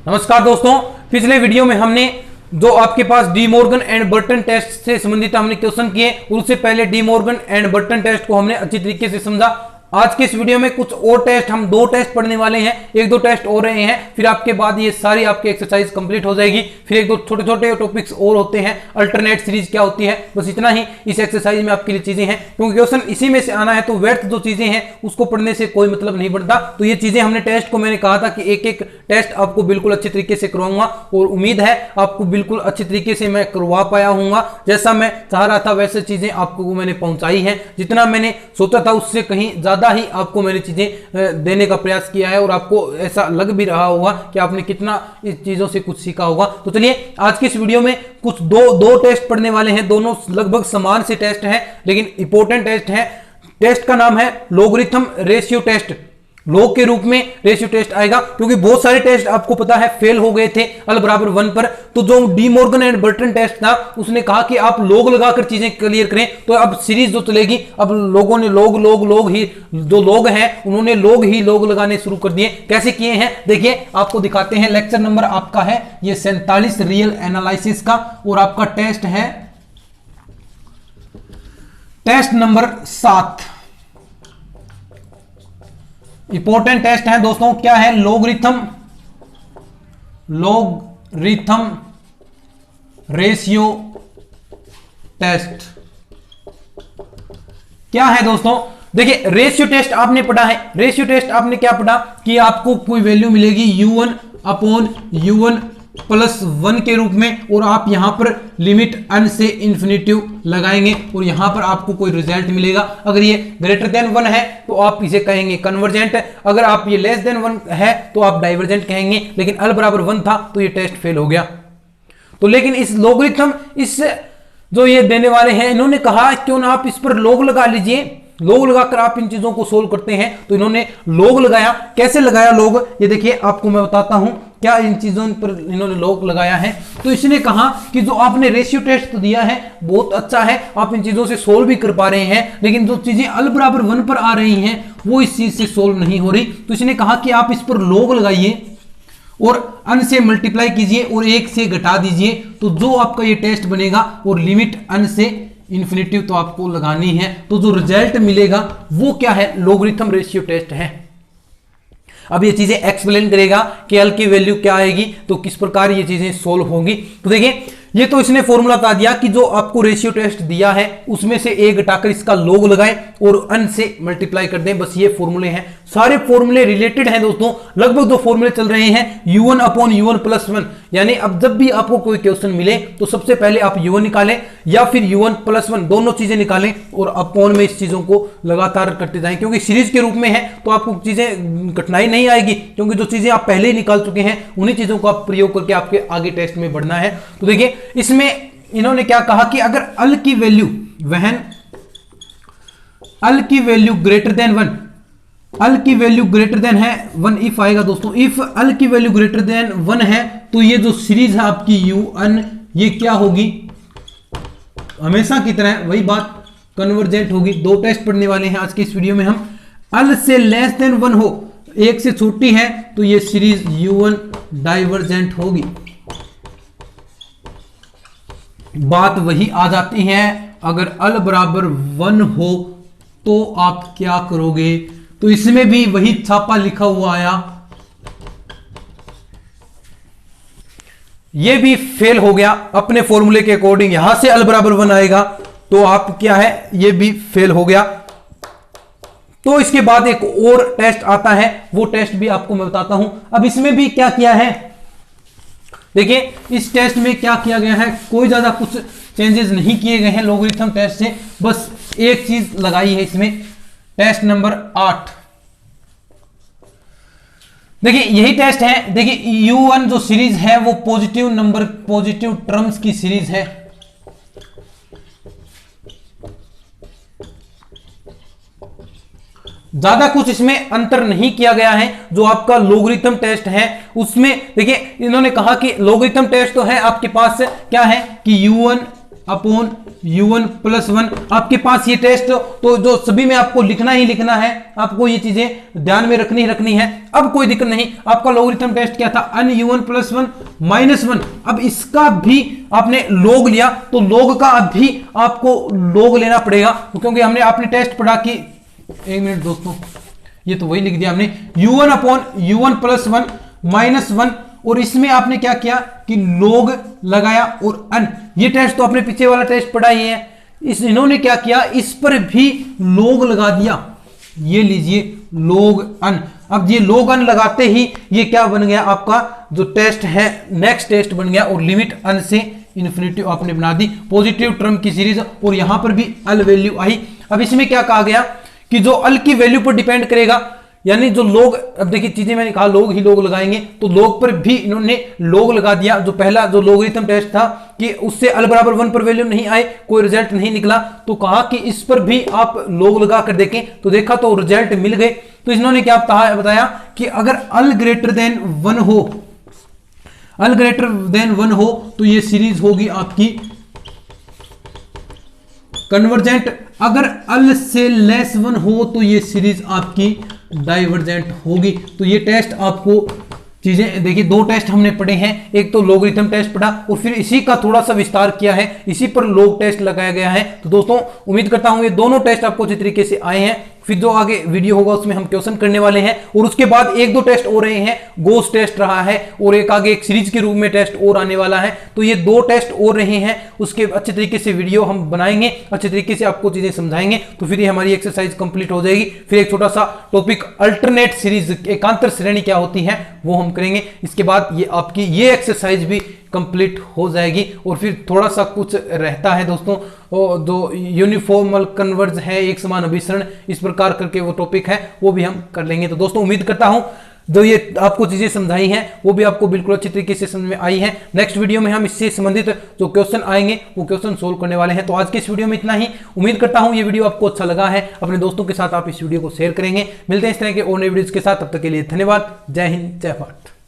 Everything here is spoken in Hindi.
नमस्कार दोस्तों, पिछले वीडियो में हमने जो आपके पास De Morgan and Burton test से संबंधित हमने क्वेश्चन किए, उससे पहले De Morgan and Burton test को हमने अच्छी तरीके से समझा। आज के इस वीडियो में कुछ और टेस्ट, हम दो टेस्ट पढ़ने वाले हैं, एक दो टेस्ट और रहे हैं, फिर आपके बाद ये सारी आपकी एक्सरसाइज कंप्लीट हो जाएगी। फिर एक दो छोटे छोटे टॉपिक्स और होते हैं, अल्टरनेट सीरीज क्या होती है, बस इतना ही इस एक्सरसाइज में आपके लिए चीजें हैं, क्योंकि क्वेश्चन इसी में से आना है। तो व्यर्थ जो चीजें हैं उसको पढ़ने से कोई मतलब नहीं बनता। तो ये चीजें हमने टेस्ट को, मैंने कहा था कि एक एक टेस्ट आपको बिल्कुल अच्छे तरीके से करवाऊंगा, और उम्मीद है आपको बिल्कुल अच्छे तरीके से मैं करवा पाया हूँ। जैसा मैं चाह रहा था वैसे चीजें आपको मैंने पहुंचाई हैं, जितना मैंने सोचा था उससे कहीं ज्यादा ही आपको मैंने चीजें देने का प्रयास किया है, और आपको ऐसा लग भी रहा होगा कि आपने कितना इस चीजों से कुछ सीखा होगा। तो चलिए आज की इस वीडियो में कुछ दो टेस्ट पढ़ने वाले हैं, दोनों लगभग समान से टेस्ट हैं लेकिन इंपॉर्टेंट टेस्ट हैं। टेस्ट का नाम है लॉगरिथम रेशियो टेस्ट। लॉग के रूप में रेशियो टेस्ट आएगा, क्योंकि बहुत सारे टेस्ट आपको पता है फेल हो गए थे अल बराबर 1 पर। तो जो De Morgan and Burton test था उसने कहा कि आप लॉग लगाकर चीजें क्लियर करें। तो अब सीरीज जो चलेगी, अब लोगों ने लोग ही, जो लोग हैं उन्होंने लोग लगाने शुरू कर दिए। कैसे किए हैं देखिए, आपको दिखाते हैं। लेक्चर नंबर आपका है ये 47 रियल एनालिसिस का, और आपका टेस्ट है टेस्ट नंबर 7। इंपॉर्टेंट टेस्ट है दोस्तों। क्या है? Logarithm ratio test. क्या है दोस्तों? देखिए, रेशियो टेस्ट आपने पढ़ा है। रेशियो टेस्ट आपने क्या पढ़ा कि आपको कोई वैल्यू मिलेगी u1 अपॉन u1 प्लस 1 के रूप में, और आप यहां पर लिमिट n से इंफिनिटिव लगाएंगे और यहां पर आपको कोई रिजल्ट मिलेगा। अगर ये ग्रेटर देन 1 है तो आप इसे कहेंगे कन्वर्जेंट, अगर आप ये लेस देन 1 है तो आप डाइवर्जेंट कहेंगे। लेकिन अल बराबर 1 था तो ये टेस्ट फेल हो गया। तो लेकिन इस लॉगरिथम, इस जो ये देने वाले हैं, इन्होंने कहा क्यों ना आप इस पर लॉग लगा लीजिए, लॉग लगाकर आप इन चीजों को सोल्व करते हैं। तो इन्होंने लॉग लगाया। कैसे लगाया लॉग, ये देखिए आपको मैं बताता हूं क्या इन चीजों पर इन्होंने लॉग लगाया है। तो इसने कहा कि जो आपने रेशियो टेस्ट दिया है बहुत अच्छा है, आप इन चीजों से सोल्व भी कर पा रहे हैं, लेकिन जो चीजें अल बराबर 1 पर आ रही हैं वो इस चीज से सोल्व नहीं हो रही। तो इसने कहा कि आप इस पर लॉग लगाइए और n से मल्टीप्लाई कीजिए और 1 से घटा दीजिए, तो जो आपका ये टेस्ट बनेगा, और लिमिट n से इन्फिनिटिव तो आपको लगानी है। तो जो रिजल्ट मिलेगा वो क्या है? लॉगरिथम रेशियो टेस्ट है। अब ये चीजें एक्सप्लेन करेगा कि l की वैल्यू क्या आएगी, तो किस प्रकार ये चीजें सोल्व होंगी। तो देखिए, ये तो इसने फॉर्मूला बता दिया कि जो आपको रेशियो टेस्ट दिया है उसमें से एक घटाकर इसका लॉग लगाएं और n से मल्टीप्लाई कर दें। बस ये फॉर्मूले हैं, सारे फॉर्मूले रिलेटेड हैं दोस्तों। लगभग दो फॉर्मूले चल रहे हैं, u1 अपॉन u1 प्लस 1। यानी अब जब भी आपको कोई क्वेश्चन मिले तो सबसे पहले आप u1 निकालें या फिर u1 प्लस 1, दोनों चीजें निकालें और अपॉन में इस चीजों को लगातार करते जाएं। क्योंकि सीरीज के रूप में है तो आपको चीजें कठिनाई नहीं आएगी, क्योंकि जो चीजें आप पहले ही निकाल चुके हैं उन्हीं चीजों को आप प्रयोग करके आपके आगे टेस्ट में बढ़ना है। तो देखिए, इसमें इन्होंने क्या कहा कि अगर अल की वैल्यू, वहन अल की वैल्यू ग्रेटर देन 1, अल की वैल्यू ग्रेटर देन है 1, इफ आएगा दोस्तों, इफ अल की वैल्यू ग्रेटर देन 1 है तो ये जो सीरीज है आपकी u1, ये क्या होगी? हमेशा की तरह वही बात, कन्वर्जेंट होगी। दो टेस्ट पढ़ने वाले हैं आज के इस वीडियो में हम। अल से लेस देन 1 हो, 1 से छोटी है, तो ये सीरीज u1 डाइवर्जेंट होगी। बात वही आ जाती है, अगर अल बराबर 1 हो तो आप क्या करोगे? तो इसमें भी वही छापा लिखा हुआ आया, ये भी फेल हो गया अपने फॉर्मूले के अकॉर्डिंग। यहां से अल बराबर 1 आएगा तो आप क्या है, ये भी फेल हो गया। तो इसके बाद एक और टेस्ट आता है, वो टेस्ट भी आपको मैं बताता हूं। अब इसमें भी क्या किया है देखिए, इस टेस्ट में क्या किया गया है, कोई ज्यादा कुछ चेंजेस नहीं किए गए हैं लॉगरिथम टेस्ट से, बस एक चीज लगाई है इसमें, टेस्ट नंबर 8। देखिए यही टेस्ट है। देखिए u1 जो सीरीज है वो पॉजिटिव नंबर, पॉजिटिव टर्म्स की सीरीज है। ज्यादा कुछ इसमें अंतर नहीं किया गया है। जो आपका लॉगरिथम टेस्ट है उसमें देखिए इन्होंने कहा कि लॉगरिथम टेस्ट तो है आपके पास क्या है कि u1 अपॉन u1 प्लस 1। आपके पास ये टेस्ट तो जो सभी में आपको लिखना ही लिखना है, आपको ये चीजें ध्यान में रखनी ही रखनी है। अब कोई दिक्कत नहीं, आपका लोगरिथम टेस्ट क्या था, अन u1 प्लस 1 माइनस 1। अब इसका भी आपने लोग लिया तो लोग का अभी आपको लोग लेना पड़ेगा, क्योंकि हमने आपने टेस्ट पढ़ा कि, एक मिनट दोस्तों, ये तो वही लिख दिया हमने, u1 upon u1 plus 1 minus 1, और इसमें आपने क्या किया कि लोग लगाया और अन। ये टेस्ट तो आपने पीछे वाला टेस्ट पढ़ा ही है, इन्होंने क्या किया, इस पर भी लोग लगा दिया। ये लीजिए लोग अन। अब ये लोग अन लगाते ही ये क्या बन गया, आपका जो टेस्ट है नेक्स्ट टेस्ट बन गया, और लिमिट अन से इन्फिनिटी आपने बना दी, पॉजिटिव टर्म की सीरीज, और यहां पर भी अल वैल्यू आई। अब इसमें क्या कहा गया कि जो अल की वैल्यू पर डिपेंड करेगा, यानी जो लोग, अब देखिए चीजें मैंने कहा लोग ही लोग लगाएंगे, तो लोग पर भी इन्होंने लोग लगा दिया। जो पहला जो लोगरिथम टेस्ट था कि उससे अल बराबर 1 पर वैल्यू नहीं आए, कोई रिजल्ट नहीं निकला, तो कहा कि इस पर भी आप लोग लगा कर देखें, तो देखा तो रिजल्ट मिल गए। तो इन्होंने क्या बताया कि अगर अल ग्रेटर देन 1 हो, अल ग्रेटर देन 1 हो तो ये सीरीज होगी आपकी कन्वर्जेंट, अगर अल से लेस 1 हो तो ये सीरीज आपकी डाइवर्जेंट होगी। तो ये टेस्ट आपको चीजें देखिए, दो टेस्ट हमने पढ़े हैं, एक तो लोगरिथम टेस्ट पढ़ा और फिर इसी का थोड़ा सा विस्तार किया है, इसी पर लोग टेस्ट लगाया गया है। तो दोस्तों उम्मीद करता हूं ये दोनों टेस्ट आपको अच्छी तरीके से आए हैं। फिर जो आगे वीडियो होगा उसमें हम क्वेश्चन करने वाले हैं, और उसके बाद एक दो टेस्ट हो रहे हैं, गोस टेस्ट रहा है, और एक आगे एक सीरीज के रूप में टेस्ट और आने वाला है। तो ये दो टेस्ट और रहे हैं, उसके अच्छे तरीके से वीडियो हम बनाएंगे, अच्छे तरीके से आपको चीजें समझाएंगे, तो फिर ये हमारी एक्सरसाइज कंप्लीट हो जाएगी। फिर एक छोटा सा टॉपिक अल्टरनेट सीरीज, एकांतर श्रेणी क्या होती है वो हम करेंगे। इसके बाद ये आपकी ये एक्सरसाइज भी कंप्लीट हो जाएगी, और फिर थोड़ा सा कुछ रहता है दोस्तों, जो यूनिफॉर्मल कन्वर्ज है, एक समान अभिसरण, इस प्रकार करके वो टॉपिक है, वो भी हम कर लेंगे। तो दोस्तों उम्मीद करता हूं जो ये आपको चीजें समझाई हैं वो भी आपको बिल्कुल अच्छी तरीके से समझ में आई हैं। नेक्स्ट वीडियो में हम इससे संबंधित जो क्वेश्चन आएंगे वो क्वेश्चन सोल्व करने वाले हैं। तो आज के इस वीडियो में इतना ही। उम्मीद करता हूं ये वीडियो आपको अच्छा लगा है, अपने दोस्तों के साथ आप इस वीडियो को शेयर करेंगे। मिलते हैं इस तरह के और नए वीडियोज के साथ, तब तक के लिए धन्यवाद। जय हिंद, जय भारत।